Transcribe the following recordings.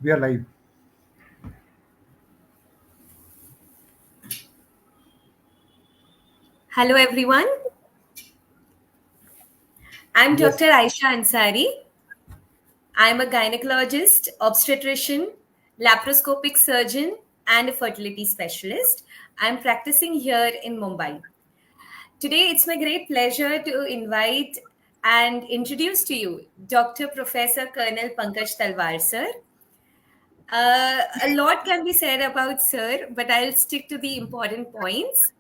We are live. Hello everyone, I'm Yes. Dr. Aisha Ansari. I'm a gynecologist, obstetrician, laparoscopic surgeon, and a fertility specialist. I'm practicing here in Mumbai. Today, it's my great pleasure to invite and introduce to you Dr. Professor Colonel Pankaj Talwar, sir. A lot can be said about Sir, but I'll stick to the important points.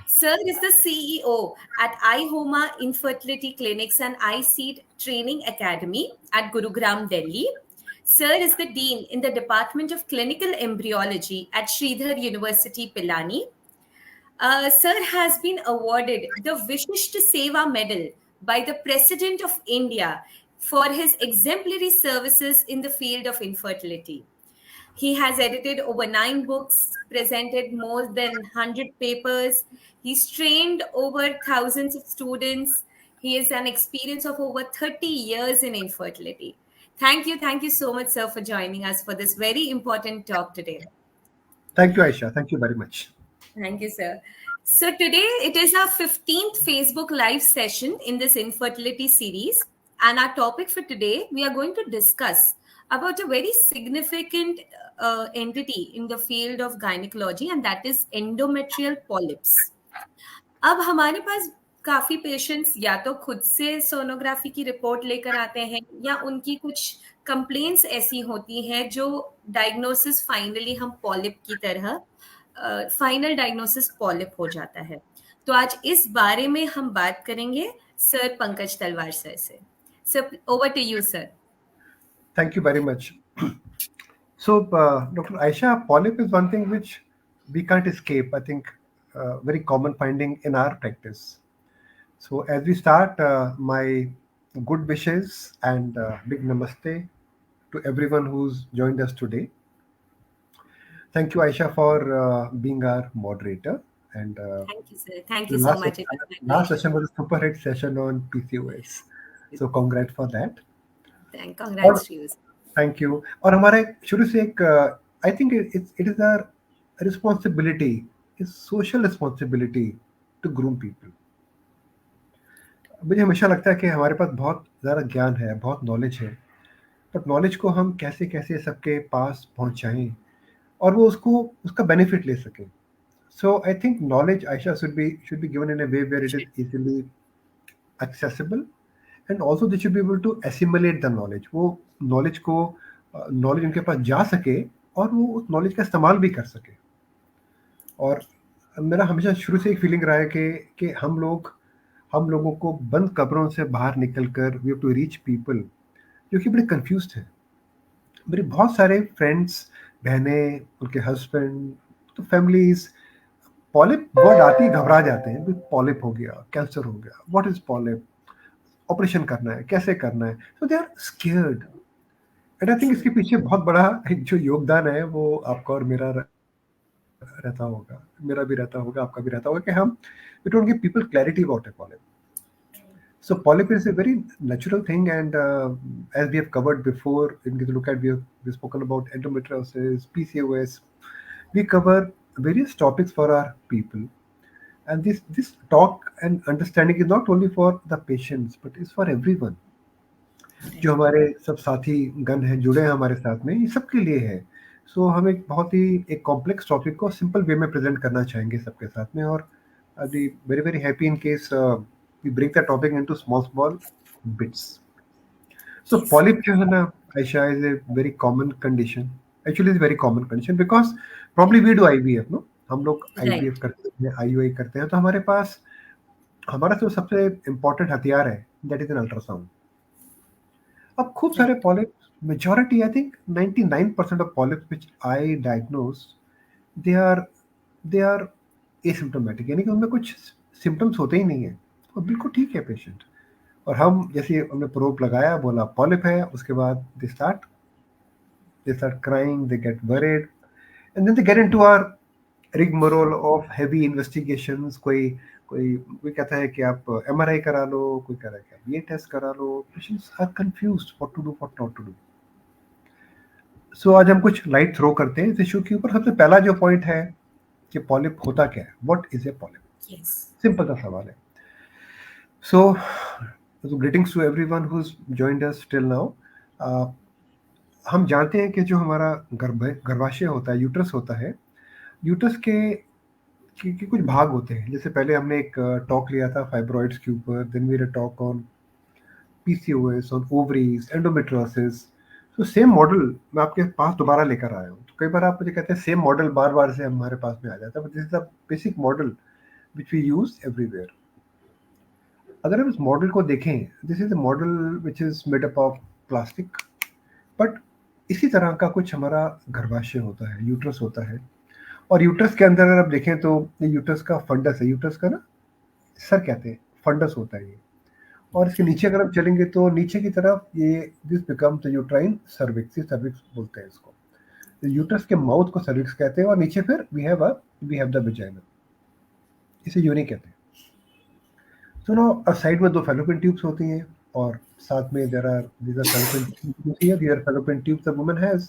Sir is the CEO at iHoma Infertility Clinics and iSeed Training Academy at Gurugram, Delhi. Sir is the Dean in the Department of Clinical Embryology at Sridhar University, Pilani. Sir has been awarded the Vishisht Seva Medal by the President of India for his exemplary services in the field of infertility. He has edited over 9 books, presented more than 100 papers. He's trained over thousands of students. He has an experience of over 30 years in infertility. Thank you so much, sir, for joining us for this very important talk today. Thank you, Aisha. Thank you very much. Thank you, sir. So, today it is our 15th Facebook Live session in this infertility series. And our topic for today, we are going to discuss about a very significant entity in the field of gynecology, and that is endometrial polyps. अब हमारे पास काफी patients या तो खुद से sonography की report लेकर आते हैं या उनकी कुछ कंप्लेंट्स ऐसी होती हैं जो डायग्नोसिस फाइनली हम पॉलिप की तरह फाइनल डायग्नोसिस पॉलिप हो जाता है। तो आज इस बारे में हम बात करेंगे सर पंकज तलवार सर से। Sir, over to you sir. Thank you very much. So, Dr. Aisha, polyp is one thing which we can't escape. I think very common finding in our practice. So, as we start, my good wishes and big namaste to everyone who's joined us today. Thank you, Aisha, for being our moderator. And thank you sir, thank the you so much, it was my last pleasure. session was a super hit session on PCOS. So, congrats for that. Thank और congrats to you. Thank you. और हमारे शुरू से एक I think it is our responsibility, is social responsibility to groom people. मुझे हमेशा लगता है कि हमारे पास बहुत ज़्यादा ज्ञान है, बहुत नॉलेज है, बट नॉलेज को हम कैसे कैसे सबके पास पहुंचाएं और वो उसको उसका बेनिफिट ले सकें। So I think knowledge Ayesha should be given in a way where it is easily accessible, and also they should be able to assimilate the knowledge, वो नॉलेज को नॉलेज उनके पास जा सके और वो उस नॉलेज का इस्तेमाल भी कर सके। और मेरा हमेशा शुरू से एक फीलिंग रहा है कि हम लोगों को बंद कब्रों से बाहर निकल कर we have to reach people जो कि बड़े कंफ्यूज्ड हैं। मेरे बहुत सारे फ्रेंड्स, बहनें, उनके हस्बैंड, तो फैमिलीज पॉलिप वर्ड आती ही घबरा जाते हैं। पॉलिप हो गया, कैंसर हो गया, व्हाट इज पॉलिप, ऑपरेशन करना है, कैसे करना है, so they are scared. And I think true. इसके पीछे बहुत बड़ा एक जो योगदान है वो आपका और मेरा रहता होगा, मेरा भी रहता होगा, आपका भी रहता होगा कि हम we don't give people clarity about a polyp. So polyp is a very natural thing, and as we have covered before, in the look at we've spoken about endometriosis, PCOS. We cover various topics for our people, and this talk and understanding is not only for the patients but is for everyone. जो right. हमारे सब साथी गण हैं जुड़े हैं हमारे साथ में, ये सबके लिए है। सो हम एक बहुत ही एक कॉम्प्लेक्स टॉपिक को सिंपल वे में प्रेजेंट करना चाहेंगे सबके साथ में। और I be very very happy in case we break the topic into small small bits. So yes. Polyp जो है ना Ayesha, is a very common condition. Actually is very common condition because probably we do IVF, no, हम लोग IVF right. करते हैं, IUI करते हैं, तो हमारे पास हमारा जो सबसे इम्पोर्टेंट हथियार है दैट इज एन अल्ट्रासाउंड। अब खूब सारे right. Polyp, majority, I think 99% of polyps which I diagnose, they are they are asymptomatic, यानी कि उनमें कुछ सिम्टम्स होते ही नहीं है और बिल्कुल ठीक है पेशेंट। और हम जैसे हमने प्रोब लगाया, बोला पॉलिप है, उसके बाद they start crying, they get worried, and then they get into our rigmarole of heavy investigations। कोई कोई कोई कहता है कि आप एमआरआई करा लो, कोई कह रहा है कि आप ये टेस्ट करा लो। Patients are confused what to do, what not to do. So आज हम कुछ लाइट थ्रो करते हैं इस इशू के ऊपर। सबसे पहला जो पॉइंट है कि पॉलिप होता क्या है, what is a polyp? Yes. Simple सा सवाल है। So greetings to everyone who is joined us till now. हम जानते हैं कि जो हमारा गर्भाशय होता है, यूट्रस होता है, यूट्रस के कुछ भाग होते हैं। जैसे पहले हमने एक टॉक लिया था फाइब्रॉइड्स के ऊपर, then we talk on PCOS, on ovaries, endometriosis. तो सेम मॉडल मैं आपके पास दोबारा लेकर आया हूँ। तो कई बार आप मुझे कहते हैं सेम मॉडल बार बार से हमारे पास में आ जाता है, but this is the basic model which we use everywhere. अगर हम इस मॉडल को देखें, this is a model which is made up of plastic, but इसी तरह का कुछ हमारा गर्भाशय होता है, यूट्रस होता है। और यूट्रस के अंदर अगर आप देखें तो ये यूट्रस का फंडस है, यूट्रस का ना सर कहते हैं, फंडस होता है ये। और इसके नीचे अगर हम चलेंगे तो नीचे की तरफ ये दिस बिकम्स यूट्राइन सर्विक्स, ये सर्विक्स बोलते हैं इसको। तो यूट्रस के माउथ को सर्विक्स कहते हैं, और नीचे फिर वी हैव द वेजाइना, इसे यूनी कहते हैं। सो नो साइड में दो फैलोपियन ट्यूब्स होती हैं, और साथ में there are these are fallopian tubes here, there are fallopian tubes the woman has,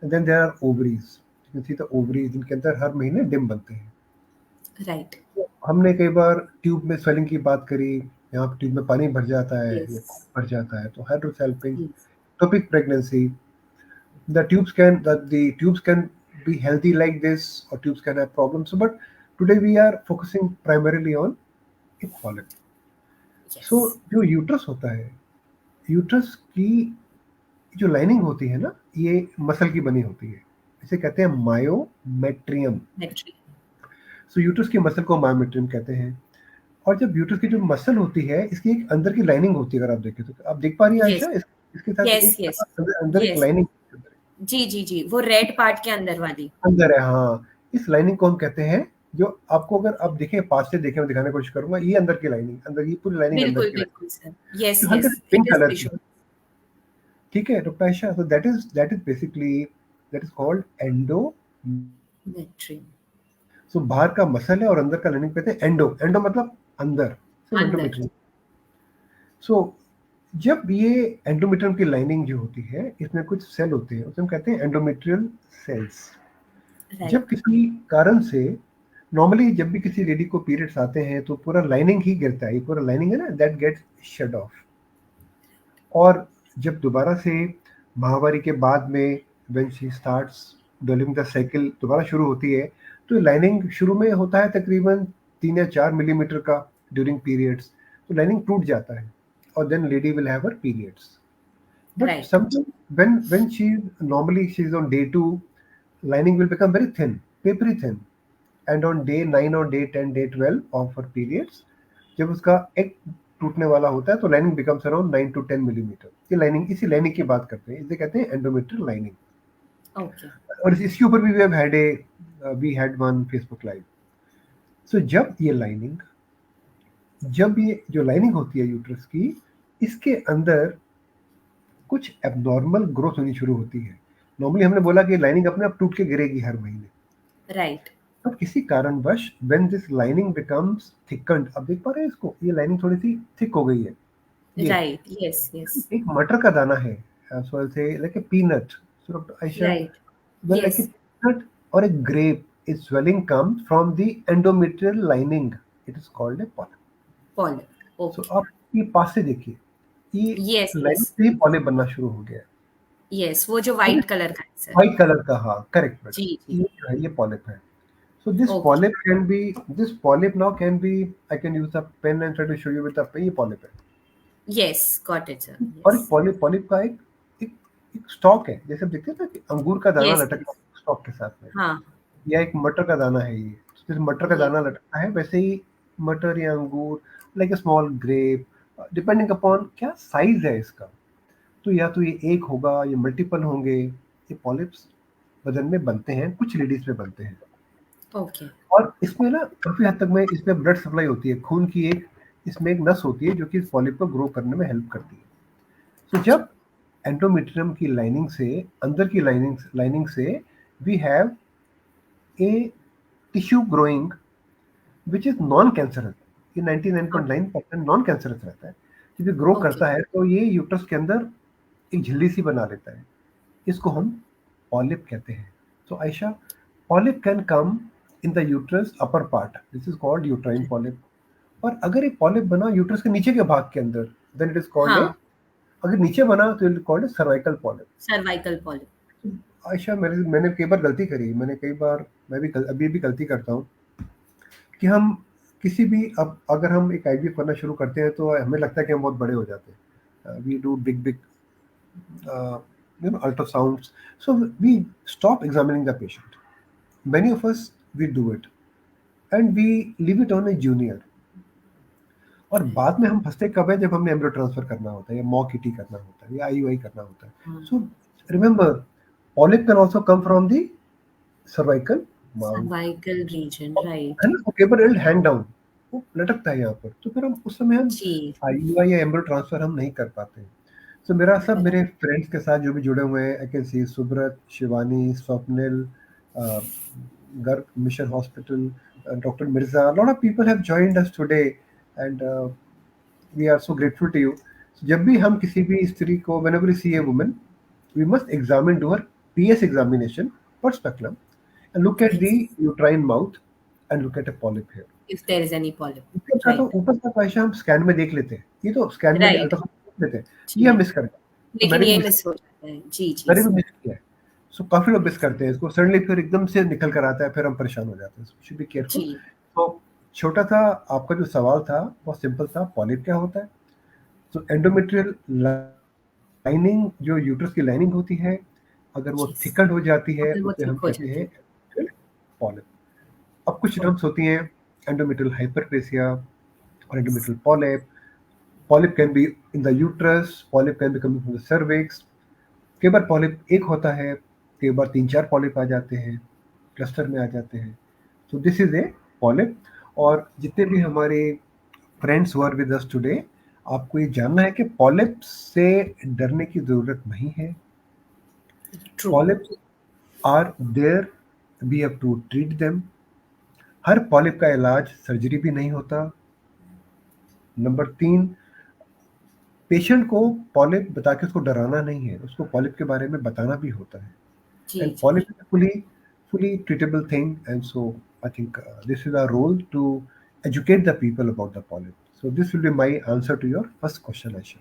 and then there are ovaries. You can see the ovaries, जिनके अंदर हर महीने डिम बनते हैं। Right. हमने कई बार ट्यूब में स्वेलिंग की बात करी, यहाँ ट्यूब में पानी भर जाता है या Yes. खून भर जाता है, तो हाइड्रोसेल्पिंग, Yes. ectopic pregnancy, the tubes can be healthy like this, or tubes can have problems. So, but today we are focusing primarily on a polyp. So Yes. जो यूट्रस होता है, यूट्रस की जो लाइनिंग होती है ना, ये मसल की बनी होती है, इसे कहते हैं मायोमेट्रियम। Metri. सो यूट्रस की मसल को मायोमेट्रियम कहते हैं। और जब यूट्रस की जो मसल होती है, इसकी एक अंदर की लाइनिंग होती है। अगर आप देखें तो आप देख पा रही हैं Yes. आयशा, इसके साथ Yes. एक Yes. अंदर एक Yes. लाइनिंग जी जी जी, वो रेड पार्ट के अंदर वाली। अंदर है। हाँ, इस लाइनिंग को हम कहते हैं, जो आपको अगर आप देखें, पास से देखें, मैं दिखाने की कोशिश करूंगा, ये अंदर की लाइनिंग, अंदर, ये पूरी लाइनिंग अंदर बिल्कुल की लाइनिंग, बिल्कुल सर। यस जो हल्का yes, pink it is colour की। विजुअल। ठीक है डॉक्टर आयशा, तो that is basically, that is called endometrium. So बाहर का मसल है और अंदर का लाइनिंग कहते हैं एंडो। एंडो मतलब अंदर, सिर्फ अंदर। एंडोमेट्रियम। सो जब ये एंडोमेट्रियम की लाइनिंग जो होती है, इसमें कुछ सेल होते हैं, उसे हम कहते हैं एंडोमेट्रियल सेल्स। जब राइट। किसी कारण से, नॉर्मली जब भी किसी लेडी को पीरियड्स आते हैं तो पूरा लाइनिंग ही गिरता है, ये पूरा लाइनिंग है ना, दैट गेट्स शट ऑफ। और जब दोबारा से माहवारी के बाद में, when she starts developing the cycle, दोबारा शुरू होती है, तो लाइनिंग शुरू में होता है तकरीबन 3 या 4 मिलीमीटर का ड्यूरिंग पीरियड्स, तो लाइनिंग टूट जाता है, और then lady will have her periods. But right. sometimes when she's on day 2, lining will become very thin, papery thin, and on day 9 or day 10, day 12 of her periods, जब उसका एक टूटने वाला होता है, तो lining becomes around 9 to 10 millimetre. ये lining, इसी लाइनिंग की बात करते हैं, इसे कहते हैं एंडोमेट्रियल लाइनिंग। ओके। और इसके ऊपर भी we had one Facebook live. So जब ये जो लाइनिंग होती है यूट्रस की, इसके अंदर कुछ एबनॉर्मल ग्रोथ होनी शुरू होती है। नॉर्मली हमने बोला कि लाइनिंग अपने आप टूट के गिरेगी हर महीने, राइट। तो किसी कारणवश व्हेन दिस लाइनिंग बिकम्स थिकन्ड, अब देख पा रहे हैं इसको, ये लाइनिंग थोड़ी सी थिक हो गई है। ये राइट। Yes yes. एक मटर का दाना है, so I say like a peanut. So doctor Ayesha, right. Well like a yes. Peanut और a grape, is swelling comes from the endometrial lining, it is called a polyp. Polyp. So okay. आप ये पास से देखिए, ये yes lining yes. से ही polyp बनना शुरू हो गया। यस, वो जो वाइट कलर का है सर। व्हाइट कलर का, हाँ करेक्ट जी मैडम, जी। ये जो है ये पॉलिप है। So this okay. polyp can be, this polyp now can be, I can use a pen and try to show you with a pen, ये polyp है। Yes, got it sir. और yes. एक polyp का एक एक stock है, जैसे हम देखते हैं ना कि अंगूर का दाना यस लटकता यस। है स्टॉक के साथ में, हाँ। या एक मटर का दाना है ये, जैसे मटर का यस। दाना लटकता है, वैसे ही मटर या अंगूर, like a small grape, depending upon क्या साइज है इसका, तो या तो ये एक होगा, ये मल्टीपल होंगे। ये पॉलिप्स बदन में बनते हैं, कुछ लेडीज में बनते हैं। ओके। और इसमें ना काफ़ी हद तक में इसमें ब्लड सप्लाई होती है, खून की एक इसमें एक नस होती है जो कि इस पॉलिप को ग्रो करने में हेल्प करती है। तो अच्छा। जब एंडोमेट्रियम की लाइनिंग से, अंदर की लाइनिंग से, we have a tissue growing which is non cancerous. ये 99.9% नॉन कैंसरस रहता है। जब ये ग्रो ओके। करता है तो ये यूट्रस के अंदर एक झिल्ली सी बना लेता है, इसको हम पॉलिप कहते हैं. तो Ayesha, polyp can come in the uterus upper part, this is called uterine polyp. और अगर एक पॉलिप बना यूट्रस के नीचे के भाग के अंदर, then it is called a, हाँ, अगर नीचे बना तो it called a cervical polyp. Cervical polyp. Ayesha, मैंने मैंने कई बार गलती करी, मैंने कई बार, मैं भी अभी भी गलती करता हूँ कि हम किसी भी, अब अगर हम एक आईवीएफ करना शुरू करते हैं तो हमें लगता है कि हम बहुत बड़े हो जाते हैं. We do big big ultrasounds, so we stop examining the patient. Many of us, we do it and we leave it on a junior. और बाद में हम फंसते कब है, जब हमें एम्ब्रियो ट्रांसफर करना होता है या मॉक-ईटी करना होता है या आईयूआई करना होता है. So remember, polyp can also come from the cervical mouth. Cervical region, right. है ना, वो केवल इट हैंग डाउन, वो लटकता है यहाँ पर. तो फिर हम उस समय हम जी. आईयूआई या एम्ब्रियो ट्रांसफर हम नहीं कर पाते. तो मेरा सब Correct. मेरे फ्रेंड्स के साथ जो भी जुड़े हुए हैं, I can see Subrata, Shivani, Swapnil, Garg mission hospital, doctor Mirza, lot of people have joined us today and we are so grateful to you. जब भी हम किसी भी स्त्री को, whenever we see a woman, we must examine to her PS examination per speculum and look at the Yes. uterine mouth and look at a polyp here. If there is any polyp. इसके साथ तो Right. ऊपर तक आयशा हम scan में देख लेते हैं, ये तो स्कैन में Right. अल्ट्रासाउंड देख लेते हैं, ये हम जी. मिस कर गए. तो लेकिन मैंने भी ये मिस मिस हो जाता है. जी, जी, मैंने भी सर. मिस किया है. सो काफी लोग मिस करते हैं इसको, सडनली फिर एकदम से निकल कर आता है, फिर हम परेशान हो जाते हैं. Should be careful. जी. तो छोटा था आपका जो सवाल था, बहुत सिंपल था, पॉलिप क्या होता है. तो एंडोमेट्रियल लाइनिंग, जो यूट्रस की लाइनिंग होती है, अगर वो Yes. थिकन हो जाती है, अगर वो उसे हम थिक हो कहते जाती हैं है. पॉलिप. अब कुछ Oh. टर्म्स होती हैं, एंडोमेट्रियल हाइपरप्लेसिया और endometrial polyp. Polyp can be in the uterus, polyp can be coming from the cervix. कई बार पॉलिप एक होता है, कई बार 3-4 पॉलिप आ जाते हैं, क्लस्टर में आ जाते हैं. तो दिस इज ए पॉलिप. और जितने भी हमारे friends who are with us today, आपको ये जानना है कि पॉलिप से डरने की जरूरत नहीं है. True. Polyps are there, we have to treat them. हर पॉलिप का इलाज सर्जरी भी नहीं होता. नंबर 3, पेशेंट को पॉलिप बता के उसको डराना नहीं है, उसको पॉलिप के बारे में बताना भी होता है. जी, And जी. polyp is a fully treatable thing, and so I think this is our role to educate the people about the polyp. So this will be my answer to your first question, Aisha.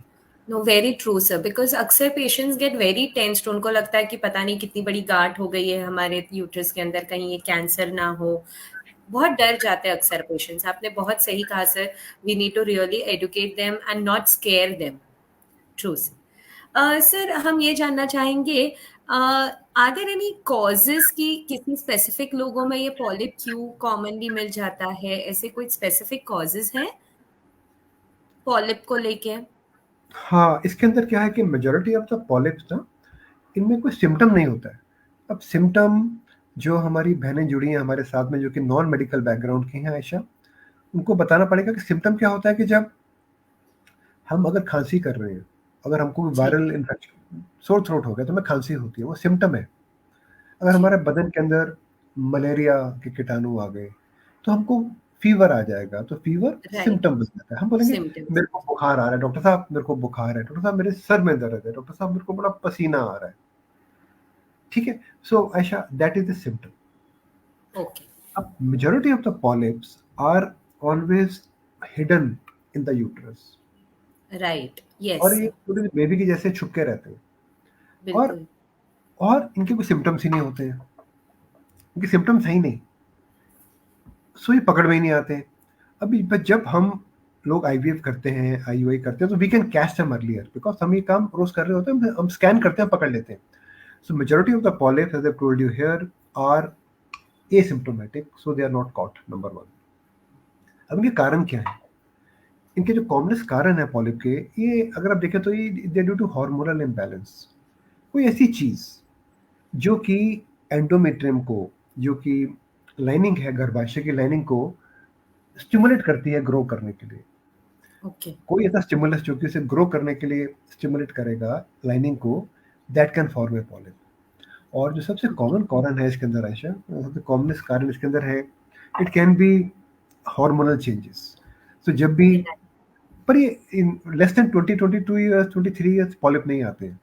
No, very true sir. Because अक्सर patients get very tensed. उनको लगता है कि पता नहीं कितनी बड़ी गांठ हो गई है हमारे यूट्रस के अंदर, कहीं ये कैंसर ना हो. बहुत डर जाते हैं अक्सर पेशेंट्स. आपने बहुत सही कहा sir. We need to really educate them and not scare them. True sir. Sir, हम ये जानना चाहेंगे, आर देयर एनी कॉजेस की किसी स्पेसिफिक लोगों में ये पॉलिप क्यों कॉमनली मिल जाता है? ऐसे कोई स्पेसिफिक कॉजेस हैं पॉलिप को लेके? हाँ, इसके अंदर क्या है कि मेजॉरिटी ऑफ द पॉलिप्स ना, इनमें कोई सिम्टम नहीं होता है. अब सिम्टम, जो हमारी बहनें जुड़ी हैं हमारे साथ में जो कि नॉन मेडिकल बैकग्राउंड की हैं आयशा, उनको बताना पड़ेगा कि सिम्टम क्या होता है. कि जब हम अगर खांसी कर रहे हैं, अगर हमको जी, वायरल इन्फेक्शन, सोर थ्रोट हो गया, तो हमें खांसी होती है, वो सिम्टम है. अगर जी. हमारे बदन के अंदर मलेरिया के कीटाणु आ गए, तो हमको फीवर आ जाएगा. तो फीवर राइट. सिम्टम बन जाता है. हम बोलेंगे सिम्टम्स. मेरे को बुखार आ रहा है, डॉक्टर साहब मेरे को बुखार है, डॉक्टर साहब मेरे सर में दर्द है, डॉक्टर साहब मेरे को बड़ा पसीना आ रहा है. ठीक है. So Ayesha, that is the symptom. Okay. अब majority of the polyps are always hidden in the uterus. Right. Yes और ये सर. पूरे बेबी के जैसे छुपके रहते हैं. और बिल्कुल. और इनके कोई सिम्टम्स ही नहीं होते हैं, इनके सिम्टम्स है ही नहीं. सो ये पकड़ में ही नहीं आते हैं. अभी बस जब हम लोग आईवीएफ करते हैं, आईयूआई करते हैं, तो we can catch them earlier, because हम ये काम रोज कर रहे होते हैं, हम स्कैन करते हैं, पकड़ लेते हैं. So majority of the polyps, as I told you here, are asymptomatic, so they are not caught. Number 1. अब इनके कारण क्या है? इनके जो कॉमनेस्ट कारण है पॉलिप के, ये अगर आप देखें तो ये दे ड्यू टू हार्मोनल इम्बैलेंस. कोई ऐसी चीज जो कि एंडोमेट्रियम को, जो कि लाइनिंग है, गर्भाशय की लाइनिंग को स्टिमुलेट करती है ग्रो करने के लिए. ओके. कोई ऐसा स्टिमुलस जो कि उसे ग्रो करने के लिए स्टिमुलेट करेगा लाइनिंग को, that can form A polyp. और जो सबसे कॉमन कारण है इसके अंदर आयशा, सबसे कॉमनेस्ट कारण इसके अंदर है, it can be hormonal changes. तो जब भी, पर ये in less than 22 years, 23 years polyp नहीं आते हैं.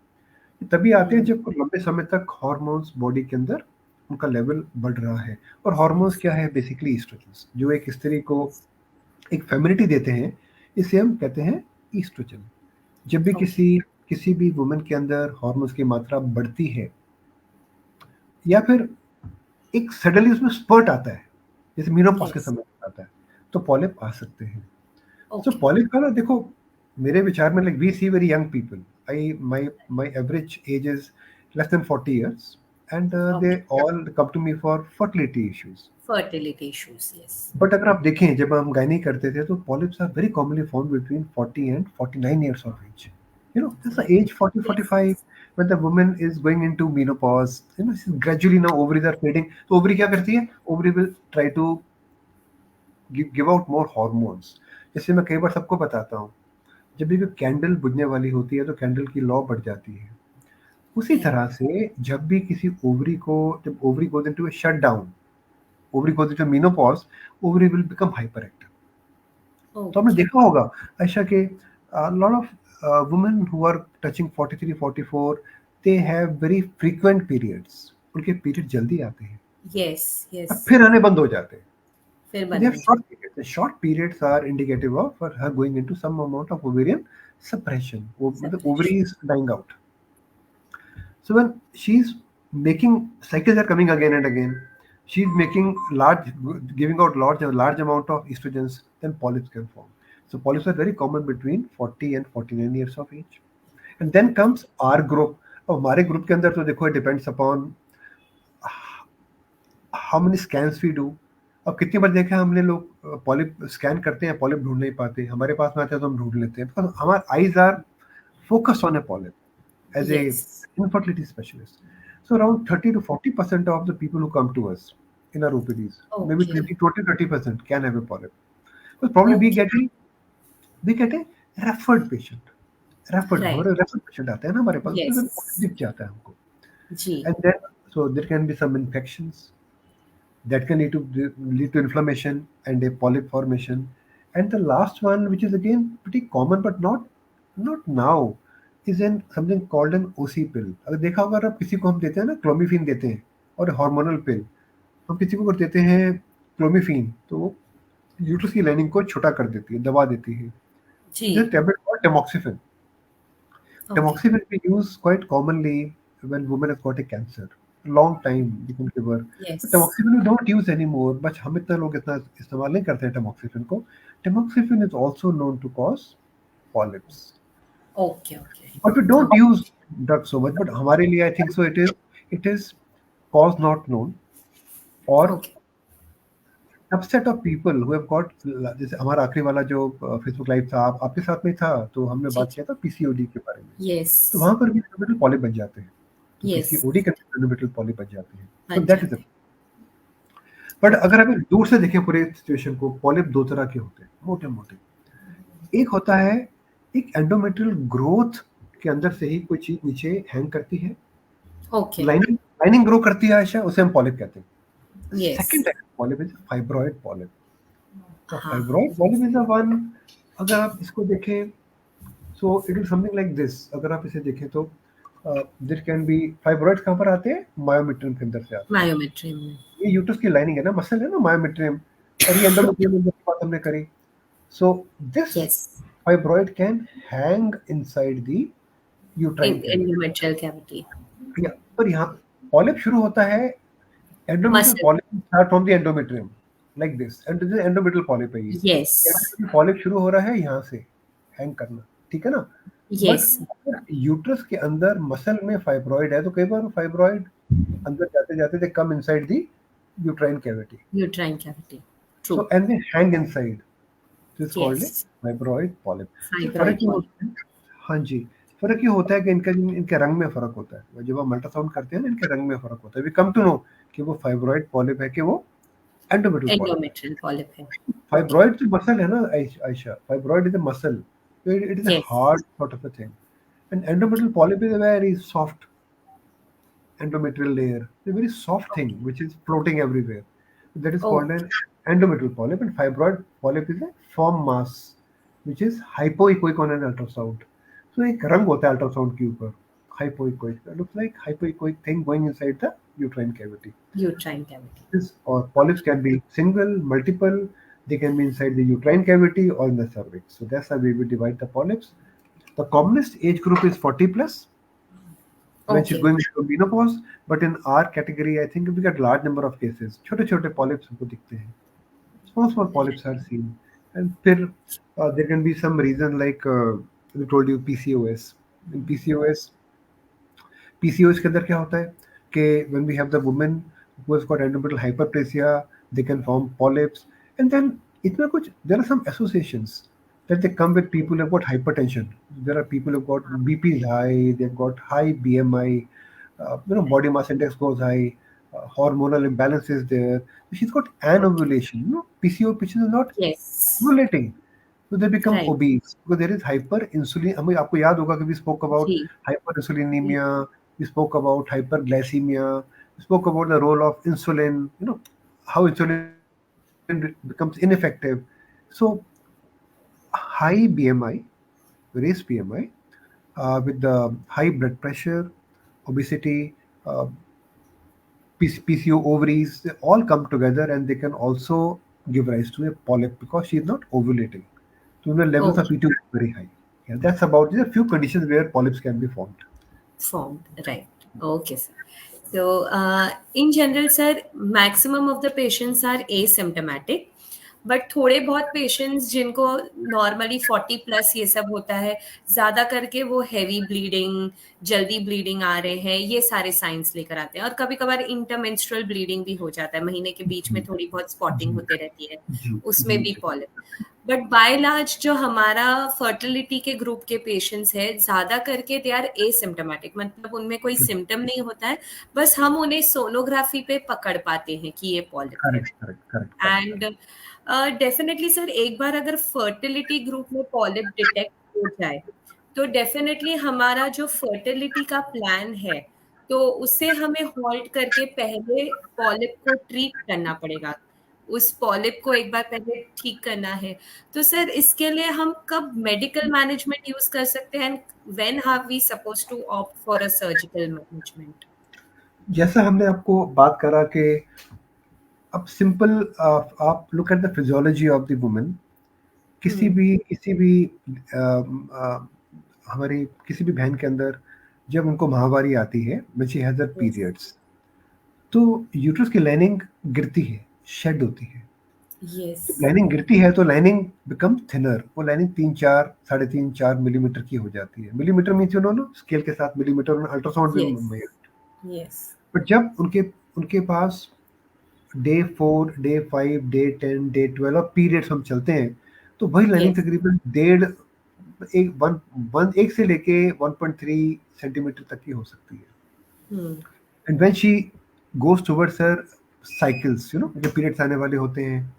तभी आते हैं जब लंबे समय तक हार्मोन्स बॉडी के अंदर उनका लेवल बढ़ रहा है। और हार्मोन्स क्या है? बेसिकली ईस्ट्रोजन, जो एक स्त्री को एक फेमिनिटी देते हैं, इसे हम कहते हैं ईस्ट्रोजन। जब भी Okay. किसी भी वुमेन के अंदर हार्मोन्स की मात्रा बढ़ती है, या फिर एक सडनली उसमें स्पर्ट आता है, जैसे मीनोपॉज के Yes. समय आता है, तो पॉलिप आ सकते हैं। सो Okay. पॉलिप का ना देखो, मेरे विचार में, like we see very young people, I my average age is less than 40 years, and they Okay. All come to me for fertility issues. Fertility issues. Yes. But अगर आप देखें, जब हम गायनी करते थे, तो polyps are very commonly found between 40 and 49 years of age. That's the age 40, Yes. 45 when the woman is going into menopause. She's gradually now ovaries are fading. तो ovary क्या करती है? Ovary will try to give out more hormones. जैसे मैं कई बार सबको बताता हूँ, जब भी कैंडल बुझने वाली होती है तो कैंडल की लौ बढ़ जाती है। उसी Yeah. तरह से जब भी किसी ओवरी को, जब ovary goes into a shutdown, ovary goes into menopause, ovary will become hyperactive. तो आपने Okay. देखा होगा आयशा के lot of women who are touching 43 44, they have very frequent periods, उनके पीरियड जल्दी आते हैं, Yes. अब Yes. फिर आने बंद हो जाते हैं। फिर दे बंद हैव हो शॉर्ट जाए. Periods, the short periods are indicative of for her going into some amount of ovarian suppression, वो मतलब Separation. Ovary is dying out. So when she's making, cycles are coming again and again, she's making large, giving out large amount of estrogens, then polyps can form. So polyps are very common between 40 and 49 years of age. And then comes our group. अब हमारे group के अंदर तो देखो, it depends upon how many scans we do. अब कितनी बार देखा हमने, लोग पॉलिप स्कैन करते हैं, पॉलिप ढूंढ नहीं पाते, हमारे पास में आते हैं तो हम ढूंढ लेते हैं, बिकॉज हमारे eyes are focused on a polyp as a Yes. infertility specialist. So around 30 to 40% of the people who come to us in our OPDs, maybe Okay. 20-30% can have a polyp. But probably Okay. we get a referred patient. Referred, Right. हमारे referred patient आते हैं ना हमारे पास, तो Yes. दिख जाता है हमको. जी. And then so there can be some infections that can lead to inflammation and a polyp formation. And the last one, which is again pretty common but not now, is in something called an OC pill. अगर देखा होगा, अगर आप किसी को हम देते हैं ना, क्लोमिफिन देते हैं, और हार्मोनल पिल हम किसी को अगर देते हैं क्लोमिफिन, तो वो यूट्रस की लाइनिंग को छोटा कर देती है, दबा देती है. जी. There's a tablet called tamoxifen. Okay. Tamoxifen we use quite commonly when women have got a cancer. Long time we can give her. But Yes. tamoxifen we don't use anymore. But हम इतना लोग इतना इस्तेमाल नहीं करते हैं tamoxifen को. Tamoxifen is also known to cause polyps. Okay. Okay. But we don't use drugs so much. But हमारे लिए I think so it is cause not known, और Okay. Subset of people who have got, जैसे हमारा आखिरी वाला जो Facebook live था, आपके साथ में था, तो हमने जी. बात किया था पीसीओडी के बारे में. तो Yes. वहां पर भी एंडोमेट्रियल पॉलिप बन जाते हैं, तो Yes. पीसीओडी के अंदर एंडोमेट्रियल पॉलिप बन जाते हैं. सो बन दैट इज. जाते हैं. बट अगर हम दूर से देखें पूरे सिचुएशन को, पॉलिप दो तरह के होते हैं, मोटे मोटे. एक होता है, एक एंडोमेट्रियल ग्रोथ के अंदर से ही कोई चीज नीचे हैंग करती है, Okay. लाइनिंग लाइनिंग ग्रो करती है आयशा, उसे हम पॉलिप कहते हैं. Yes. Second type polyp is fibroid polyp. तो हाँ. Fibroid polyp is a one. अगर आप इसको देखें, so it is something like this. अगर आप इसे देखें तो देयर कैन बी फाइब्रॉइड्स कहाँ पर आते हैं? मायोमेट्रियम के अंदर से आते हैं. Myometry में. ये यूट्रस की लाइनिंग है ना, मसल है ना मायोमेट्रियम, और ये एंडोमेट्रियम की बात हमने करी. So this Yes. Fibroid can hang inside the uterine cavity. Endometrial cavity. पर यहाँ पॉलिप शुरू होता है, endometrial Muscle. polyp start from the endometrium like this, and this is endometrial polyp है ये. Yes. पॉलिप शुरू हो रहा है यहाँ से हैंग करना, ठीक है ना. But Yes. यूट्रस के अंदर मसल में फाइब्रॉइड है, तो कई बार फाइब्रॉइड अंदर जाते जाते they come inside the uterine cavity. Uterine cavity. So True. And they hang inside. This called Yes. Fibroid polyp. फर्क Fibroid ये polyp. होता है, हाँ जी, फर्क ये होता है कि इनके रंग में फर्क होता है. जब हम अल्ट्रासाउंड करते हैं ना, इनके रंग में फर्क होता है. वी कम टू नो कि वो फाइब्रॉइड पॉलिप है कि वो एंडोमेट्रियल पॉलिप. Endometrial polyp है. Okay. फाइब्रॉइड जो मसल है ना Ayesha, fibroid is a muscle, it is a Yes. Hard sort of a thing. And endometrial polyp is a very soft endometrial layer, a very soft thing which is floating everywhere. That is called Oh. an endometrial polyp, and fibroid polyp is a firm mass which is hypoechoic on an ultrasound. So एक रंग होता है ultrasound के ऊपर, hypoechoic. It looks like hypoechoic thing going inside the uterine cavity. Uterine cavity. This or polyps can be single, multiple. They can be inside the uterine cavity or in the cervix. So that's how we will divide the polyps. The commonest age group is 40 plus when she's Okay. going into menopause. But in our category, I think we got large number of cases. छोटे छोटे polyps हमको दिखते हैं. Small polyps are seen, and फिर there can be some reason like we told you PCOS. In PCOS के अंदर क्या होता है कि when we have the woman who has got endometrial hyperplasia, they can form polyps, and then इतना कुछ there are some associations that they come with people who have got hypertension. There are people who have got BP is high, they've got high BMI, body mass index goes high, hormonal imbalance is there. She's got an Okay. ovulation. PCO patients are not Yes. ovulating. So they become Right. obese because there is hyperinsulin. हमें आपको याद होगा कि we spoke about जी. hyperinsulinemia, we spoke about hyperglycemia, we spoke about the role of insulin, how insulin becomes ineffective. So high BMI, raised BMI, with the high blood pressure, obesity, uh, PCO ovaries, they all come together and they can also give rise to a polyp because she is not ovulating. So the levels of Okay. P2 is very high. Yeah, that's about there are a few conditions where polyps can be formed. Formed. Right. Okay, sir. So, in general, sir, maximum of the patients are asymptomatic. But थोड़े बहुत patients जिनको normally 40 plus ये सब होता है, ज्यादा करके वो हैवी ब्लीडिंग, जल्दी ब्लीडिंग आ रहे हैं, ये सारे साइंस लेकर आते हैं. और कभी कभार इंटरमेंस्ट्रुअल ब्लीडिंग भी हो जाता है, महीने के बीच में जी थोड़ी बहुत स्पॉटिंग जी होते रहती है, जी उसमें जी भी जी पॉलिप. बट बाय लार्ज जो हमारा फर्टिलिटी के ग्रुप के पेशेंट्स है, ज्यादा करके दे आर एसिम्टोमेटिक, मतलब उनमें कोई सिम्टम नहीं होता है, बस हम उन्हें सोनोग्राफी पे पकड़ पाते हैं कि ये पॉलिप है. Correct correct correct correct and definitely sir, एक बार अगर फर्टिलिटी ग्रुप में पॉलिप डिटेक्ट हो जाए, तो डेफिनेटली हमारा जो फर्टिलिटी का प्लान है, तो उसे हमें हॉल्ट करके पहले पॉलिप को ट्रीट करना पड़ेगा. उस पॉलिप को एक बार पहले ठीक करना है. तो सर, इसके लिए हम कब मेडिकल मैनेजमेंट यूज कर सकते हैं, when have we suppose to opt for a surgical management? जैसा हमने आपको बात करा कि अब सिंपल आप look at the physiology of the woman. किसी भी हमारी किसी भी बहन के अंदर जब उनको माहवारी आती है when she has her yes. periods, तो यूट्रस की लाइनिंग गिरती है, शेड होती है. यस. जब लाइनिंग गिरती है तो लाइनिंग बिकम थिनर. वो लाइनिंग 3 4 साढ़े 3 4 मिलीमीटर की हो जाती है. मिलीमीटर मीन्स स्केल के साथ मिलीमीटर, अल्ट्रासाउंड यस. भी. यस. बट जब उनके उनके पास डे 4, डे 5, डे 10, डे 12 और पीरियड्स हम चलते हैं, तो वही लाइनिंग यस. तकरीबन डेढ़ एक से लेके 1.3 सेंटीमीटर तक की हो सकती है. Hmm. And when she goes towards her cycles, जो पीरियड्स आने वाले होते हैं,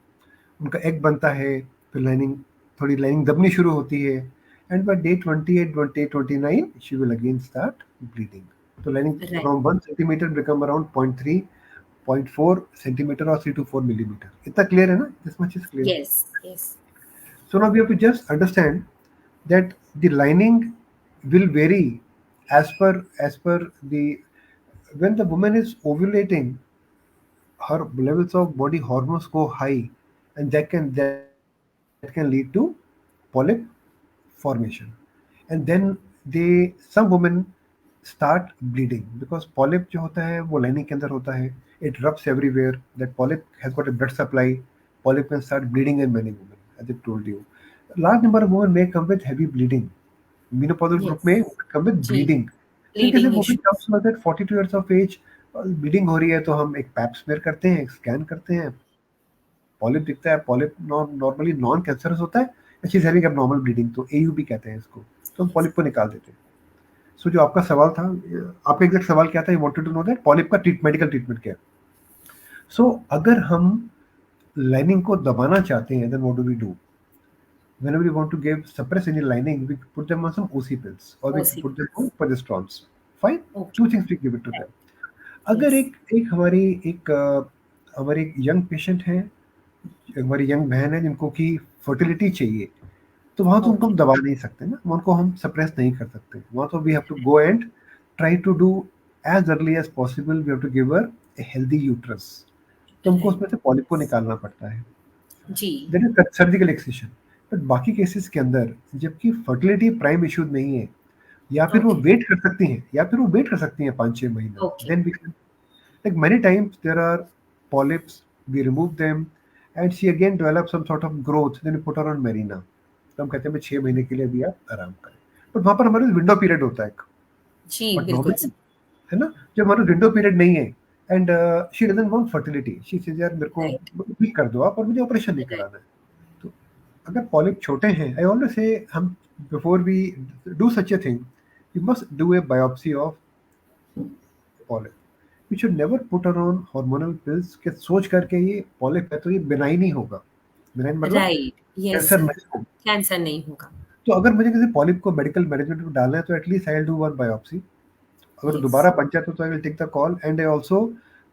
उनका एग बनता है, फिर थोड़ी लाइनिंग दबनी शुरू होती है, and by day 28 day 29 she will again start bleeding. तो lining right. From 1 centimetre become around 0.3 0.4 centimetre और 3 to 4 millimeter. इतना क्लियर है ना? This much is clear. Yes. Yes. So now we have to just understand that the lining will vary as per the when the woman is ovulating, her levels of body hormones go high, and that can lead to polyp formation. And then some women start bleeding because polyp जो होता है वो lining के अंदर होता है. It rubs everywhere. That polyp has got a blood supply. Polyp can start bleeding in many women, as I told you. A large number of women may come with heavy bleeding. Menopausal group yes. में come with ji. bleeding. फिर कैसे bleeding woman issues. comes to us at 42 years of age, bleeding हो रही है, तो हम एक pipe smear करते हैं, एक स्कैन करते हैं, पॉलिप दिखता है. पॉलिप नॉर्मली नॉन कैंसरस होता है. She is having abnormal bleeding, तो एयूबी कहते हैं इसको. तो हम पॉलिप को निकाल देते हैं. सो जो आपका सवाल था, आपका एग्जैक्ट सवाल क्या था? You wanted to know that polyp का मेडिकल ट्रीटमेंट क्या है. सो अगर हम लाइनिंग को दबाना चाहते हैं, then what do we do? Whenever we want to give suppress any lining, we put them on some OC pills or we OC. put them on progesterones. Fine. Okay. Two things we give it to them. अगर yes. एक हमारी एक young patient है, हमारी young बहन है जिनको की फर्टिलिटी चाहिए, तो वहाँ तो उनको ओके. हम दबा नहीं सकते ना, उनको हम सप्रेस नहीं कर सकते. वहाँ तो we have to go and try to do as early as possible. We have to give her a healthy uterus. तो हमको राइट उसमें से पॉलिप को निकालना पड़ता है. जी that is surgical excision. But बाकी केसेस के अंदर जबकि फर्टिलिटी प्राइम इशू नहीं है, या फिर वो ओके वेट कर सकती हैं, या फिर वो वेट कर सकती हैं 5-6 महीना, okay then we can, like many times there are polyps, we remove them and she again develops some sort of growth, then we put her on Mirena. तो हम कहते हैं 6 महीने के लिए भी आप आराम करें. बट वहाँ पर हमारे विंडो पीरियड होता है. जी बट बिल्कुल नॉर्मली, है ना, जब हमारा विंडो पीरियड नहीं है and she doesn't want fertility, she says यार मेरे को राइट ठीक कर दो आप और मुझे ऑपरेशन नहीं राइट कराना है. तो अगर पॉलिप छोटे हैं, आई ऑलवेज से हम before we do such a thing, you must do a biopsy of polyp. You should never put her on hormonal pills के सोच करके ये पॉलिप है तो ये बिनाइन ही होगा. बिनाइन मतलब राइट यस कैंसर सर नहीं होगा. कैंसर नहीं होगा तो अगर मुझे किसी पॉलिप को मेडिकल मैनेजमेंट में डालना है तो at least I will do one biopsy. अगर यस दोबारा बन जाए तो I will take the call and I also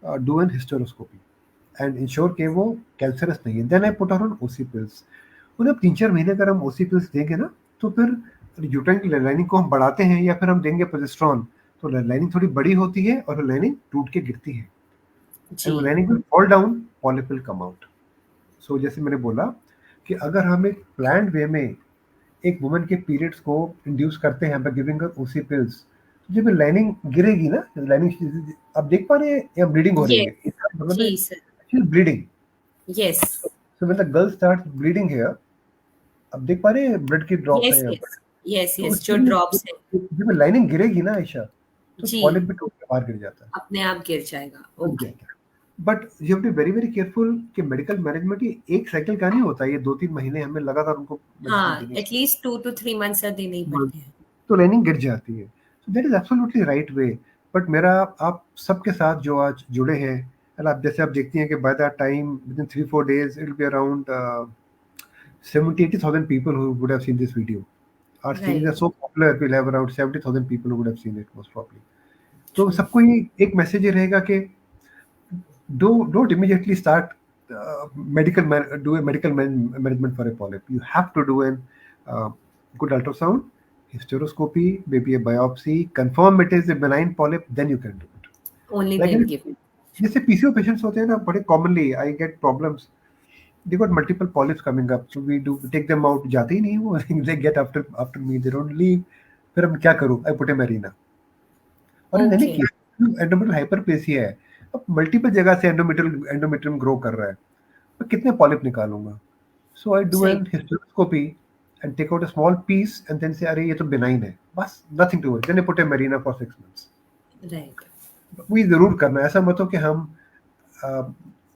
do an hysteroscopy and ensure कि वो कैंसरस नहीं है. Then I put on OC pills. उन्हें 3-4 महीने अगर हम ओसी पिल्स देंगे ना, तो फिर यूट्राइन लाइनिंग को हम बढ़ाते हैं या फिर हम देंगे प्रोजेस्टेरॉन, तो लाइनिंग थोड़ी बड़ी होती है और लाइनिंग टूट के गिरती है जी and lining will fall down, polyp will come out. So जैसे मैंने बोला कि अगर हम एक प्लान्ड वे में एक वुमन के पीरियड्स को इंड्यूस करते हैं by giving her OC pills, तो जब लाइनिंग गिरेगी ना, लाइनिंग आप देख पा रहे हैं या ब्लीडिंग हो रही यस है, इसका मतलब जी है sir she is bleeding. Yes so when the girl starts bleeding here, आप देख पा रहे हैं ब्लड की ड्रॉप्स हैं यस यहाँ पर. यस यस तो यस उसके जो लिए ड्रॉप्स है जब लाइनिंग गिरेगी ना आयशा, तो जी पॉलिप भी टूट के बाहर गिर जाता है, अपने आप गिर जाएगा टूट ओके जाता है. But you have to very very careful कि मेडिकल मैनेजमेंट ये एक साइकिल का नहीं होता, ये 2-3 महीने हमें लगातार उनको मेडिसिन हाँ देनी एटलीस्ट 2 to 3 months देने ही है, पड़ते हैं तो लाइनिंग गिर जाती है. So that is absolutely right way. But मेरा आप सबके साथ जो आज जुड़े हैं, and आप जैसे आप देखती हैं कि by that time with in 3-4 days it will be around 70,000-80,000 people who would have seen this video. Our series are right so popular, we'll have around 70,000 people who would have seen it most probably. तो true सबको ये एक message ये रहेगा कि don't immediately start do a medical management for a polyp. You have to do an good ultrasound, hysteroscopy, maybe a biopsy, confirm it is a benign polyp, then you can do it. Only Like then give जैसे PCO patients होते हैं ना, बड़े commonly I get problems, they got multiple polyps coming up, so we take them out, जाते ही नहीं वो. They get after me, they don't leave. फिर हम क्या करूँ, I put a Mirena. और in any okay case endometrial hyperplasia है, अब मल्टीपल जगह से एंडोमेट्रियम ग्रो कर रहा है, मैं कितने पॉलिप निकालूंगा. सो आई डू सही an hysteroscopy and take out a small piece and then say अरे ये तो बिनाइन है, बस nothing to worry, then I put a Mirena for 6 months. Right वो ये जरूर करना है. ऐसा मत हो कि हम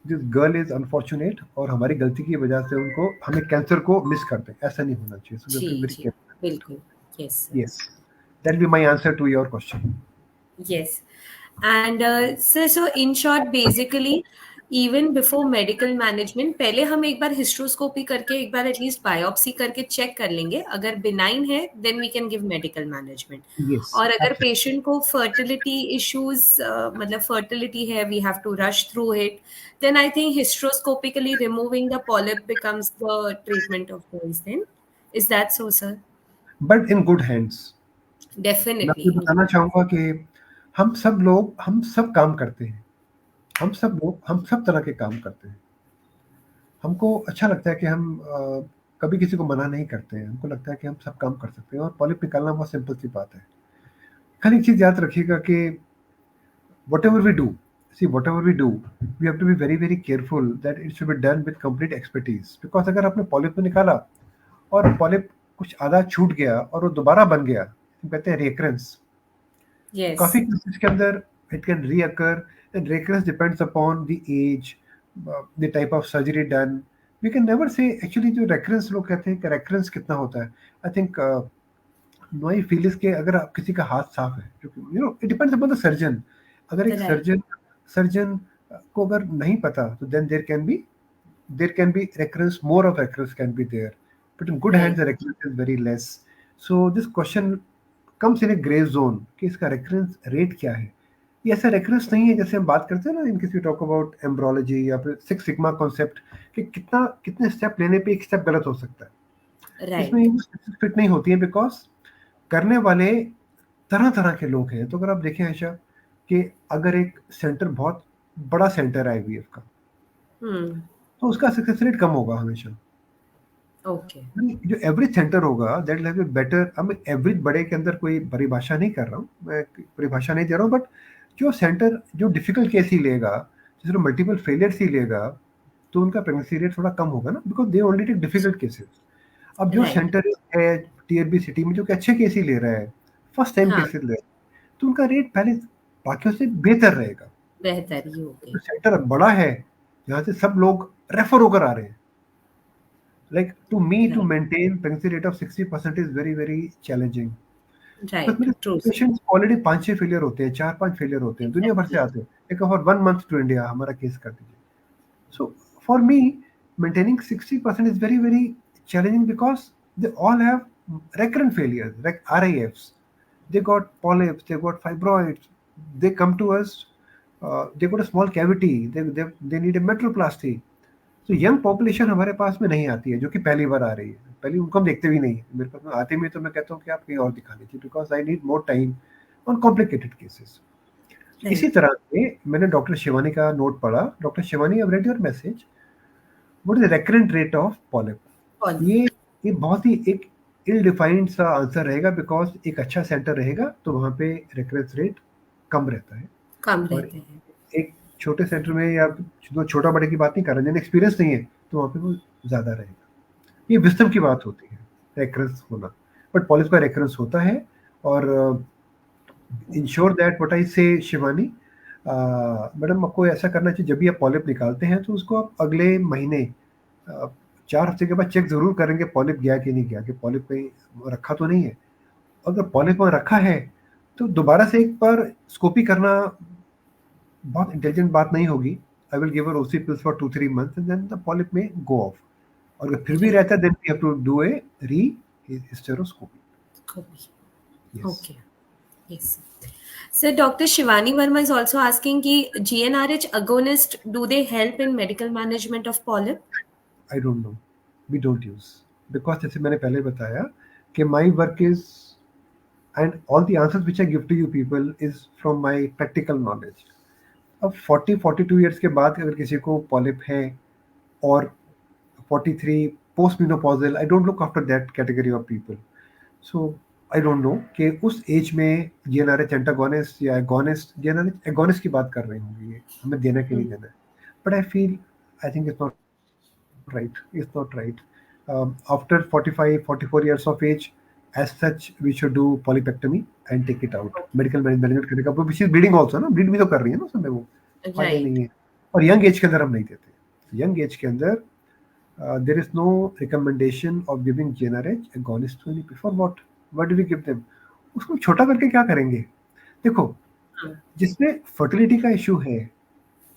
दिस गर्ल इज अनफॉर्चुनेट और हमारी गलती की वजह से उनको हमें कैंसर को मिस करते हैं, ऐसा नहीं होना चाहिए. सो वी जी हैव टू बी वेरी जी केयरफुल. बिल्कुल yes sir yes, that be my answer to your question. Yes. And so in short, basically, even before medical management, पहले हम एक बार हिस्ट्रोस्कोपी करके एक बार एटलीस्ट बायोप्सी करके चेक कर लेंगे. अगर बिनाइन है then we can give medical management. Yes, और अगर पेशेंट को फर्टिलिटी इश्यूज मतलब फर्टिलिटी है, we have to rush through it, then I think hysteroscopically removing the polyp becomes the treatment of choice. Then is that so sir? But in good hands. मैं definitely. आपको बताना चाहूँगा कि हम सब काम करते हैं. हम सब तरह के काम करते हैं. हमको अच्छा लगता है कि हम कभी किसी को मना नहीं करते हैं. हमको लगता है कि हम सब काम कर सकते हैं और पॉलिप निकालना बहुत सिंपल सी बात है. खाली एक चीज़ याद रखिएगा कि whatever we do, whatever we do, we have to be very, very careful that it should be done with complete expertise. Because अगर आपने पॉलिप में निकाला और पॉलिप कुछ आधा छूट गया और वो दोबारा बन गया, तो कहते हैं recurrence. Yes. काफी केसेस के अंदर it can reoccur, and recurrence depends upon the age, the type of surgery done. We can never say actually जो recurrence लोग कहते हैं कि recurrence कितना होता है. I think नोई फीलिस के अगर आप किसी का हाथ साफ है, you know it depends upon the surgeon. अगर एक Right. सर्जन को अगर नहीं पता तो then there can be recurrence, more of recurrence can be there, but in good hands Right. the recurrence is very less. So this question comes in a gray zone कि इसका recurrence rate क्या है. ये ऐसा recurrence नहीं है जैसे हम बात करते हैं ना in case we talk about embryology या फिर सिक्स सिग्मा कॉन्सेप्ट कि कितने स्टेप लेने पे एक स्टेप गलत हो सकता है. Right. इसमें फिट नहीं होती है बिकॉज करने वाले तरह तरह के लोग हैं। तो अगर आप देखें आयशा कि अगर एक सेंटर बहुत बड़ा सेंटर है आईवीएफ का, हम्म। तो उसका सक्सेस रेट कम होगा हमेशा। ओके। जो एवरेज सेंटर होगा that will have a better, अब मैं एवरेज बड़े के अंदर कोई परिभाषा नहीं कर रहा हूँ, मैं परिभाषा नहीं दे रहा हूँ, बट जो सेंटर जो डिफिकल्ट केस ही लेगा, जिसमें मल्टीपल फेलियर्स ही लेगा, तो उनका प्रेगनेंसी रेट थोड़ा कम होगा ना, because they only take difficult cases. अब जो राइट। सेंटर है टीयर बी सिटी में जो कि अच्छे केस ही ले रहा है, फर्स्ट टाइम हाँ, केसेस ले रहा है, तो उनका रेट पहले बाकियों से बेहतर रहेगा। बेहतर ही होगी। तो सेंटर बड़ा है जहाँ से सब लोग रेफर होकर आ रहे हैं, like to me to right. maintain pregnancy rate of 60% is very very challenging, because right, मेरे ट्रू। पेशेंट्स ऑलरेडी 5-6 फेलियर होते हैं, 4-5 फेलियर होते हैं, दुनिया भर से एग्जैक्टली। आते हैं, एक फॉर 1 मंथ टू इंडिया हमारा केस कर दीजिए। So for me maintaining 60% is very very challenging because they all have recurrent failures like RIFs. They got polyps, they got fibroids, they come to us, they got a small cavity, they need a metroplasty. तो young population हमारे पास में नहीं आती है जो कि पहली बार आ रही है, पहली उनको हम देखते भी नहीं है मेरे पास में आते में, तो मैं कहता हूँ कि आप कहीं और दिखा लीजिए, because I need more time on complicated cases. इसी राइट। तरह से मैंने डॉक्टर शिवानी का नोट पढ़ा, doctor Shivani I read your message, what is the recurrent rate of polyp. All. ये बहुत ही एक इल डिफाइंड सा आंसर रहेगा, बिकॉज एक अच्छा सेंटर रहेगा तो वहाँ पे रेकरेंस रेट कम रहता है, कम और रहते हैं। एक छोटे सेंटर में या जो छोटा बड़े की बात नहीं कर रहे, जिन्हें एक्सपीरियंस नहीं है, तो वहाँ पे वो ज़्यादा रहेगा। ये विस्डम की बात होती है रेकरेंस होना, बट पॉलिप का रेकरेंस होता है। और इंश्योर दैट व्हाट आई से शिवानी, मैडम आपको ऐसा करना चाहिए, जब भी आप पॉलिप निकालते हैं तो उसको आप अगले महीने 4 हफ्ते के बाद चेक जरूर करेंगे पॉलिप गया कि नहीं गया, कि पॉलिप कहीं रखा तो नहीं है। अगर पॉलिप वहाँ रखा है तो दोबारा से एक बार स्कोपी करना बहुत इंटेलिजेंट बात नहीं होगी। I will give her OC pills for 2-3 months and then the polyp में गो ऑफ, और अगर फिर भी राइट। रहता है then we have to do a re hysteroscopy. Yes. Okay. Yes. So Dr. Shivani Verma is also asking कि GnRH agonist do they help in medical management of polyp? I don't know, we don't use, because जैसे मैंने पहले बताया कि my work is and all the answers which I give to you people is from my practical knowledge. अब 40-42 years के बाद अगर किसी को पॉलिप है, और 43 post menopausal, I don't look after that category of people. So I don't no कि उस एज में जीएनआरएच एंटागोनिस्ट या एगोनिस्ट, जीएनआरएच एगोनिस्ट की बात कर रहे होंगे, ये हमें देना कि नहीं देना है, but I feel I think it's not right, it's not right. After 45-44 years of age, as such we should do polypectomy and take it out, medical management करने का, which is bleeding also ना, bleed भी तो कर रही है ना उसमें, वो फायदा Right. नहीं है। और यंग एज के अंदर हम नहीं देते, यंग एज के अंदर there is no recommendation of giving GnRH agonist to any people. For what do we give them? उसको छोटा करके क्या करेंगे? देखो, हाँ। जिसमें फर्टिलिटी का इशू है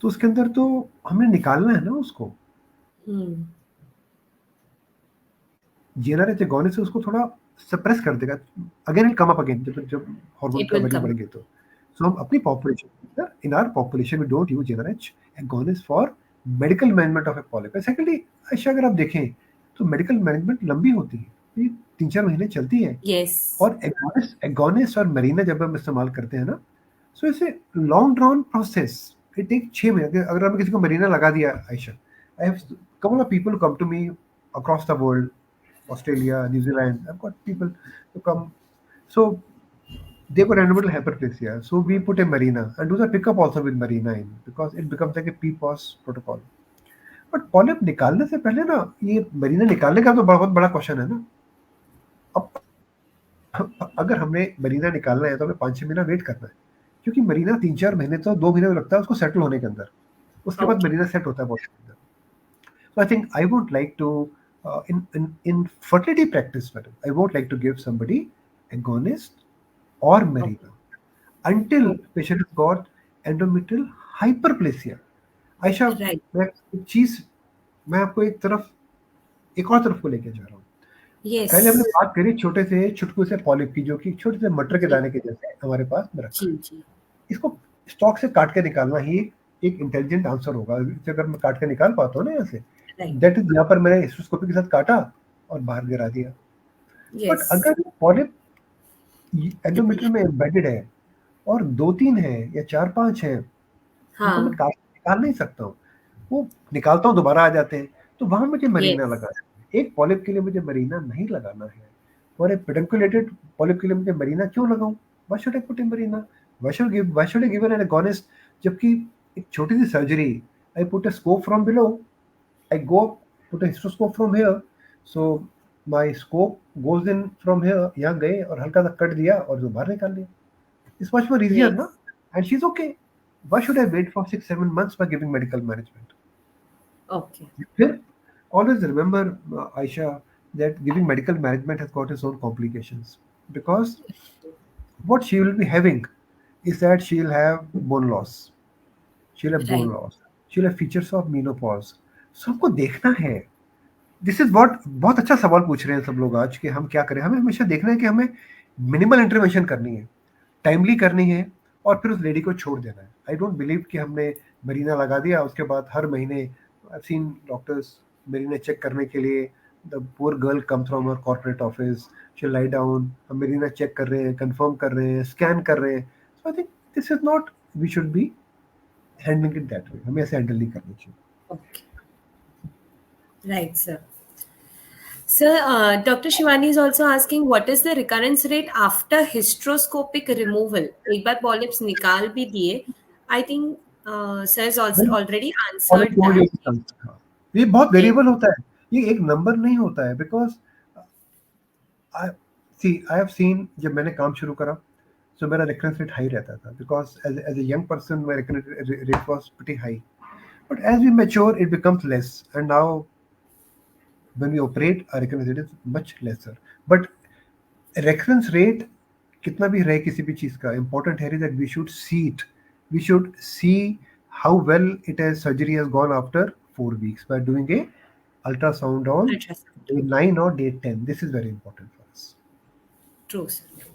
तो उसके अंदर तो हमने निकालना है ना उसको। हम्म। जीएनआरएच एगोनिस्ट से उसको थोड़ा सप्रेस कर देगा, again it come up again, जब हार्मोन It का will वैल्यू come. बढ़ेंगे तो। सो हम अपनी population, in our population we don't use GnRH agonist for medical management of a polyp. Secondly Aisha, अगर आप देखें तो मेडिकल मैनेजमेंट लंबी होती है, ये 3-4 महीने चलती है, Yes. और एगोनिस्ट और मरीना जब हम इस्तेमाल करते हैं ना, सो इसे long drawn process, it take 6 महीने। अगर हमने किसी को मरीना लगा दिया Aisha, I have couple of people who come to me across the world, Australia, New Zealand. I've got people who come. So they got animal hyperplasia. So we put a marina and do the pickup also with marina in, because it becomes like a PPOS protocol. But polyp निकालने से पहले ना, ये मरीना निकालने का तो बहुत बड़ा क्वेश्चन है ना। अब अगर हमें मरीना निकालना है तो हमें 5-6 महीना वेट करना है, क्योंकि मरीना 3-4 महीने तो 2 महीने लगता है उसको सेटल होने के अंदर, उसके बाद Okay. मरीना सेट होता है बॉडी के अंदर। So I think I won't like to, in fertility practice, madam, I won't like to give somebody agonist or marina until patient has got endometrial hyperplasia. Ayesha, Right. मैं एक चीज, मैं आपको एक और तरफ को लेके जा रहा हूँ। पहले हमने Yes. बात करी छोटे से छुटकू से पॉलिप की, जो कि छोटे से मटर के जी दाने के जैसे हमारे पास में रखा जी है। जी। इसको स्टॉक से काट के निकालना ही एक इंटेलिजेंट आंसर होगा। इसे अगर मैं काट के निकाल पाता हूँ ना यहाँ से, Right. दैट इज, यहाँ पर मैंने हिस्टोस्कोपी के साथ काटा और बाहर गिरा दिया। But Yes. अगर पॉलिप एंडोमेट्रियम में एम्बेडेड है और 2-3 है या 4-5 है, उनको मैं हाँ, निकाल नहीं सकता हूँ। वो निकालता हूँ दोबारा आ जाते हैं, तो वहाँ मुझे मरीना यस, लगाना है। एक पॉलिप के लिए मुझे मरीना नहीं लगाना है, और एक पेडुंकुलेटेड पॉलिप के लिए मुझे मरीना क्यों लगाऊँ? Why should I put in Marina? Why should I give an agonist? जबकि एक छोटी-सी surgery, I put a scope from below, I go up, put a hysteroscope from here, so my scope goes in from here, यहाँ गए और हल्का सा cut दिया और जो बाहर निकाल लिया. It's much more easier, ना? Yes, And she's okay. Why should I wait for 6-7 months by giving medical management? Okay, फिर always remember, Aisha, that giving medical management has got its own complications, because what she will be having is that she'll have bone loss, she'll have bone right, loss, she'll have features of menopause. सबको देखना है. This is what बहुत अच्छा सवाल पूछ रहे हैं सब लोग आज कि हम क्या करें. हमें हमेशा देखना है कि हमें मिनिमल इंटरवेंशन करनी है, टाइमली करनी है, और फिर उस लेडी को छोड़ देना है. आई डोंट बिलीव कि हमने मरीना लगा दिया उसके बाद हर महीने I seen doctors Mirena check करने के लिए. The poor girl come from our corporate office, she lie down, हम मरीना चेक कर रहे हैं, कंफर्म कर रहे हैं, स्कैन कर रहे हैं. So I think this is not, we should be handling it that way. हमें ऐसे हैंडल नहीं करना चाहिए. Okay, right sir. Sir, Dr. Shivani is also asking what is the recurrence rate after hysteroscopic removal? एक बार polyps निकाल भी दिए. I think sir has also already follow answered that. Immediately come. हाँ, ये बहुत Yes. वेरिएबल होता है. ये एक नंबर नहीं होता है, because I see I have seen, जब मैंने काम शुरू करा तो मेरा रिकरेंस रेट हाई रहता था, because as as a young person my recurrence rate was pretty high. But as we mature it becomes less, and now when we operate our recurrence rate is much lesser. But reference rate कितना भी रहे किसी भी चीज का, important है that we should see it. We should see how well it has surgery has gone after 4 weeks by doing a ultrasound on Ultrasound. day 9 or day 10. This is very important for us. True, sir.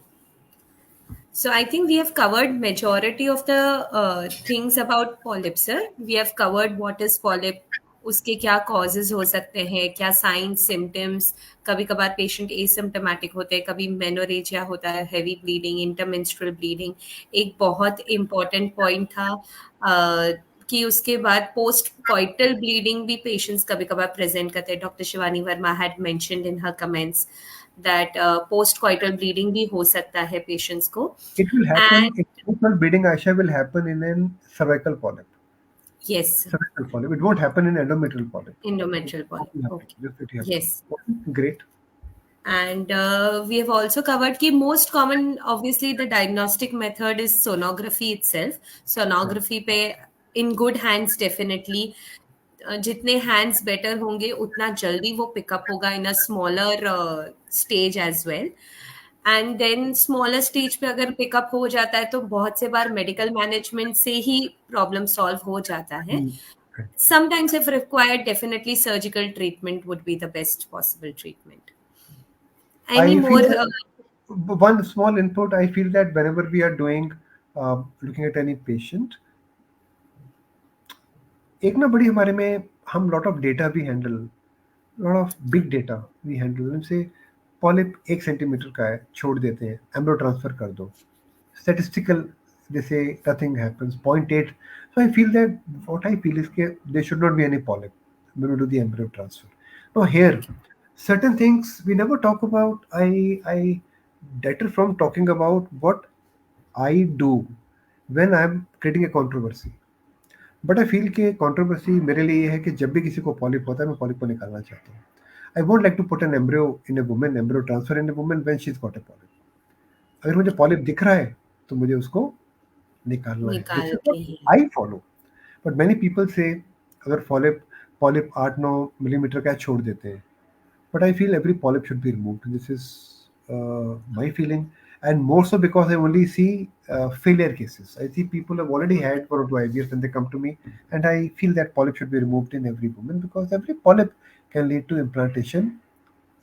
So I think we have covered majority of the things about polyp, sir. We have covered what is polyp, उसके क्या causes हो सकते हैं, क्या signs, symptoms. कभी कभार patient asymptomatic होते हैं, कभी मेनोरेजिया होता है, हेवी ब्लीडिंग, इंटरमेंस्ट्रुअल ब्लीडिंग. एक बहुत इम्पोर्टेंट पॉइंट था कि उसके बाद पोस्ट कॉइटल ब्लीडिंग भी पेशेंट्स कभी कभार प्रेजेंट करते हैं. Doctor Shivani Verma had mentioned in her comments that post coital bleeding भी हो सकता है पेशेंट्स को. It will happen, and emotional bleeding, Aisha, will happen in an cervical polyp. Yes, Cervical polyp. It won't happen in endometrial polyp. It endometrial will polyp. happen. Okay. Yes, it will happen. Yes. Okay, great. And we have also covered कि most common, obviously, the diagnostic method is sonography itself. Right. Sonography पे in good hands definitely. जितने hands better होंगे उतना जल्दी वो pickup होगा in a smaller stage as well. And then smaller stage पे अगर पिकअप हो जाता है तो बहुत से बार मेडिकल मैनेजमेंट से ही प्रॉब्लम सॉल्व हो जाता है. Right. Sometimes if required, definitely surgical treatment would be the best possible treatment. Any I more? feel that one small input. I feel that whenever we are doing, looking at any patient, एक ना बड़ी हमारे में हम lot of data भी handle, lot of big data we handle. जैसे polyp 1 centimetre का है, छोड़ देते हैं, एम्ब्रो ट्रांसफर कर दो, statistical, they say nothing happens, 0.8. So I feel that, what I feel is that there should not be any polyp when we do the embryo transfer. Now here, certain things we never talk about. I deter from talking about what I do when I'm creating a controversy. But I feel कि controversy मेरे लिए ये है कि जब भी किसी को पॉलिप होता है, मैं पॉलिप को निकालना चाहता हूँ. I won't like to put an embryo in a woman, embryo transfer in a woman when she is got a polyp. अगर मुझे पॉलिप दिख रहा है तो मुझे उसको निकालना है. दिस निकाल इज के what he. I follow. But many people से अगर पॉलिप पॉलिप 8-9 मिलीमीटर का है, छोड़ देते हैं. But I feel every polyp should be removed. This is my feeling, and more so because I only see failure cases. I see people have already had 1 or 2 IVFs and they come to me, and I feel that polyp should be removed in every woman, because every polyp can lead to implantation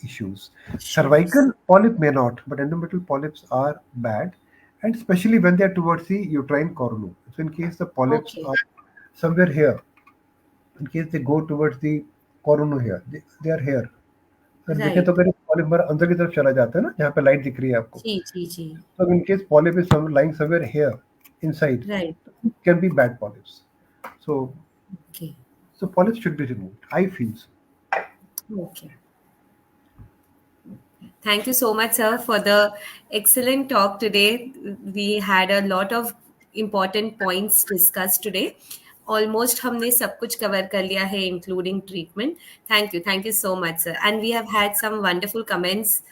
issues. Issues. Cervical polyp may not, but endometrial polyps are bad, and especially when they are towards the uterine coronu. So, in case the polyps Okay. are somewhere here, in case they go towards the coronu here, they are here. अगर देखें तो Right. अगर polyp हमारे अंदर की तरफ चला जाता है ना, जहाँ पे लाइट दिख रही है आपको. जी जी जी. So in case polyp is lying somewhere here inside, Right. it can be bad polyps. So Okay. so polyps should be removed, I feel so. Okay. Thank you so much, sir, for the excellent talk today. We had a lot of important points discussed today. Almost हमने सब कुछ cover कर लिया है, including treatment. Thank you so much, sir. And we have had some wonderful comments.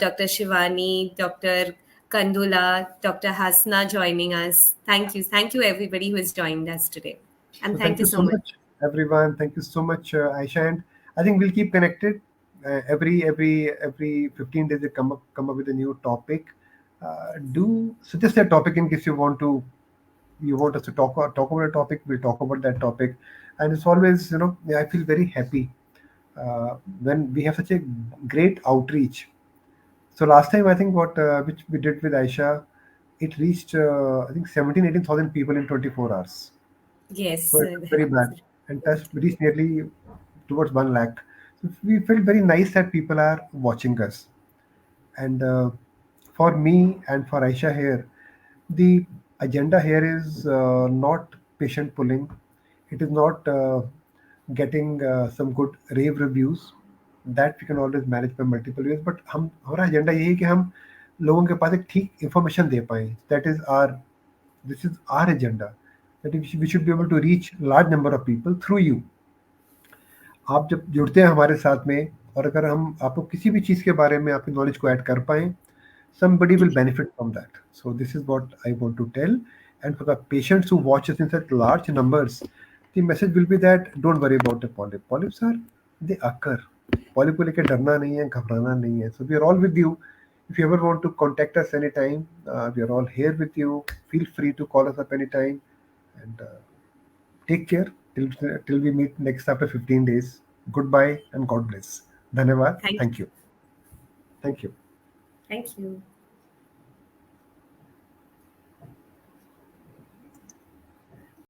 Dr. Shivani, Dr. Kandula, Dr. Hasna joining us. Thank you everybody who has joined us today. And So thank thank you you so so much. much, everyone. Thank you so much, Aisha. And I think we'll keep connected. Every 15 days, we come up with a new topic. Do suggest a topic in case you want us to talk about a topic. We'll talk about that topic. And it's always, I feel very happy when we have such a great outreach. So last time, I think what which we did with Aisha, it reached I think 17-18,000 people in 24 hours. Yes, So it sir. was very bad, and touched reached nearly towards 1 lakh. So we felt very nice that people are watching us. And for me and for Aisha here, the agenda here is not patient pulling. It is not getting some good rave reviews. That we can always manage by multiple ways. But हमारा agenda यही है कि हम लोगों के पास एक ठीक information दे पाएं. This is our agenda. That we should be able to reach large number of people through you. आप जब जुड़ते हैं हमारे साथ में, और अगर हम आपको किसी भी चीज़ के बारे में आपकी नॉलेज को ऐड कर पाएँ, somebody will benefit from that. So this is what I want to tell. And for the patients who watch us in such large numbers, the message will be that don't worry about the polyp. Polyps are, they occur. Polyp को लेकर डरना नहीं है, घबराना नहीं है. So we are all with you. If you ever want to contact us anytime, we are all here with you. Feel free to call us up anytime. And take care till we meet next after 15 days. Goodbye and God bless. Dhanyavad. Thank Thank you. Thank you. Thank you.